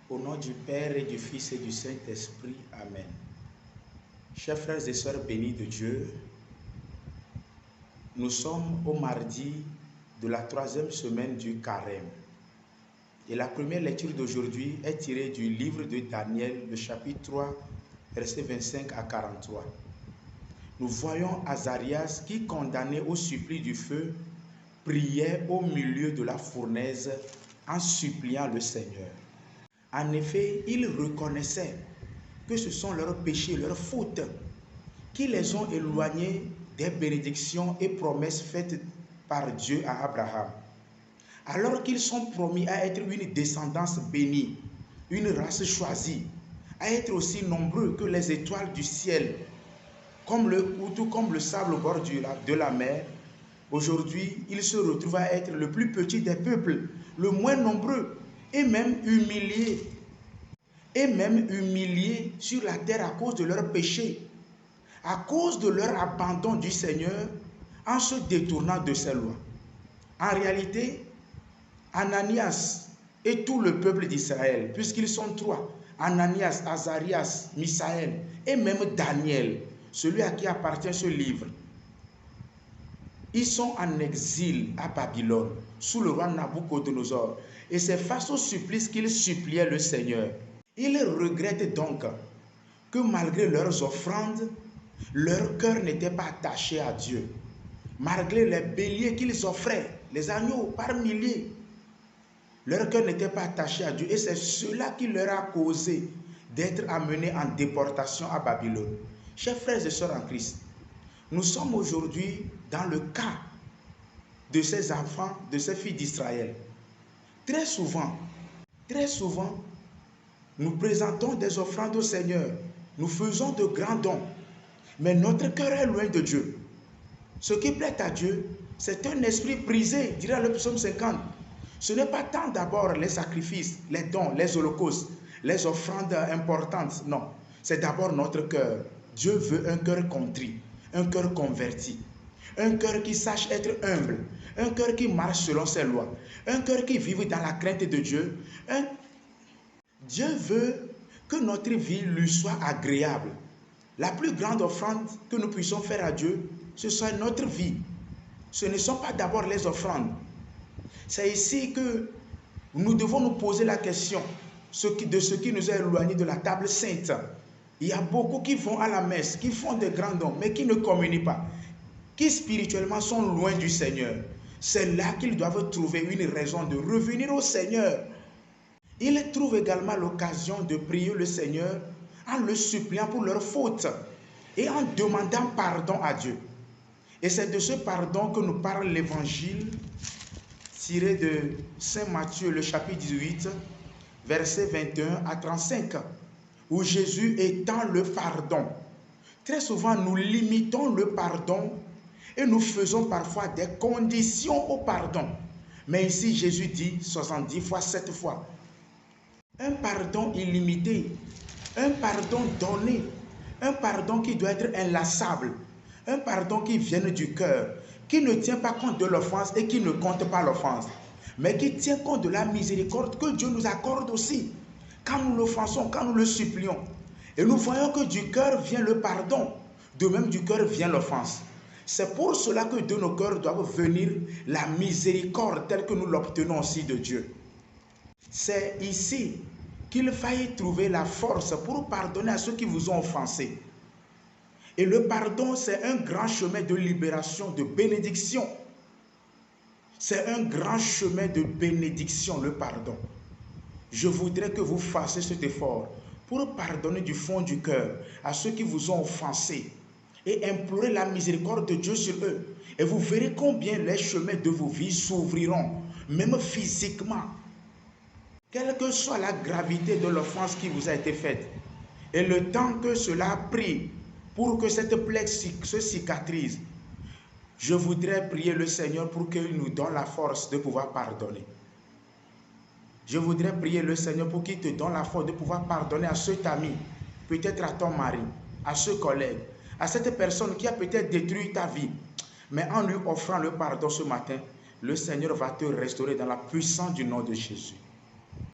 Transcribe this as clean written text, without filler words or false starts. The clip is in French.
Au nom du Père et du Fils et du Saint-Esprit. Amen. Chers frères et sœurs bénis de Dieu, nous sommes au mardi de la 3e semaine du Carême. Et la première lecture d'aujourd'hui est tirée du livre de Daniel, le chapitre 3, versets 25 à 43. Nous voyons Azarias qui, condamné au supplice du feu, priait au milieu de la fournaise en suppliant le Seigneur. En effet, il reconnaissait que ce sont leurs péchés, leurs fautes, qui les ont éloignés des bénédictions et promesses faites par Dieu à Abraham. Alors qu'ils sont promis à être une descendance bénie, une race choisie, à être aussi nombreux que les étoiles du ciel, tout comme le sable au bord de la mer, aujourd'hui, ils se retrouvent à être le plus petit des peuples, le moins nombreux, et même humiliés sur la terre à cause de leurs péchés, à cause de leur abandon du Seigneur en se détournant de ses lois. En réalité, Ananias et tout le peuple d'Israël, puisqu'ils sont trois, Ananias, Azarias, Misaël et même Daniel, celui à qui appartient ce livre, ils sont en exil à Babylone, sous le roi Nabucodonosor. Et c'est face au supplice qu'ils suppliaient le Seigneur. Ils regrettent donc que malgré leurs offrandes, leur cœur n'était pas attaché à Dieu. Malgré les béliers qu'ils offraient, les agneaux par milliers, leur cœur n'était pas attaché à Dieu. Et c'est cela qui leur a causé d'être amenés en déportation à Babylone. Chers frères et sœurs en Christ, nous sommes aujourd'hui dans le cas de ces enfants, de ces filles d'Israël. Très souvent, nous présentons des offrandes au Seigneur. Nous faisons de grands dons. Mais notre cœur est loin de Dieu. Ce qui plaît à Dieu, c'est un esprit brisé, dira le psaume 50. Ce n'est pas tant d'abord les sacrifices, les dons, les holocaustes, les offrandes importantes. Non, c'est d'abord notre cœur. Dieu veut un cœur contrit, un cœur converti, un cœur qui sache être humble, un cœur qui marche selon ses lois, un cœur qui vive dans la crainte de Dieu. Dieu veut que notre vie lui soit agréable. La plus grande offrande que nous puissions faire à Dieu, ce soit notre vie. Ce ne sont pas d'abord les offrandes. C'est ici que nous devons nous poser la question de ce qui nous a éloignés de la table sainte. Il y a beaucoup qui vont à la messe, qui font des grands dons, mais qui ne communient pas, qui spirituellement sont loin du Seigneur. C'est là qu'ils doivent trouver une raison de revenir au Seigneur. Ils trouvent également l'occasion de prier le Seigneur en le suppliant pour leurs fautes et en demandant pardon à Dieu. Et c'est de ce pardon que nous parle l'évangile tiré de Saint Matthieu, le chapitre 18, versets 21 à 35, où Jésus étend le pardon. Très souvent, nous limitons le pardon et nous faisons parfois des conditions au pardon. Mais ici, Jésus dit 70 fois, 7 fois. Un pardon illimité, un pardon donné, un pardon qui doit être inlassable, un pardon qui vient du cœur, qui ne tient pas compte de l'offense et qui ne compte pas l'offense, mais qui tient compte de la miséricorde que Dieu nous accorde aussi, quand nous l'offensons, quand nous le supplions. Et nous voyons que du cœur vient le pardon, de même du cœur vient l'offense. C'est pour cela que de nos cœurs doivent venir la miséricorde telle que nous l'obtenons aussi de Dieu. C'est ici qu'il faille trouver la force pour pardonner à ceux qui vous ont offensé. Et le pardon, c'est un grand chemin de libération, de bénédiction. C'est un grand chemin de bénédiction, le pardon. Je voudrais que vous fassiez cet effort pour pardonner du fond du cœur à ceux qui vous ont offensé et implorer la miséricorde de Dieu sur eux. Et vous verrez combien les chemins de vos vies s'ouvriront, même physiquement. Quelle que soit la gravité de l'offense qui vous a été faite, et le temps que cela a pris pour que cette plaie se cicatrise, je voudrais prier le Seigneur pour qu'il nous donne la force de pouvoir pardonner. Je voudrais prier le Seigneur pour qu'il te donne la force de pouvoir pardonner à cet ami, peut-être à ton mari, à ce collègue, à cette personne qui a peut-être détruit ta vie. Mais en lui offrant le pardon ce matin, le Seigneur va te restaurer dans la puissance du nom de Jésus.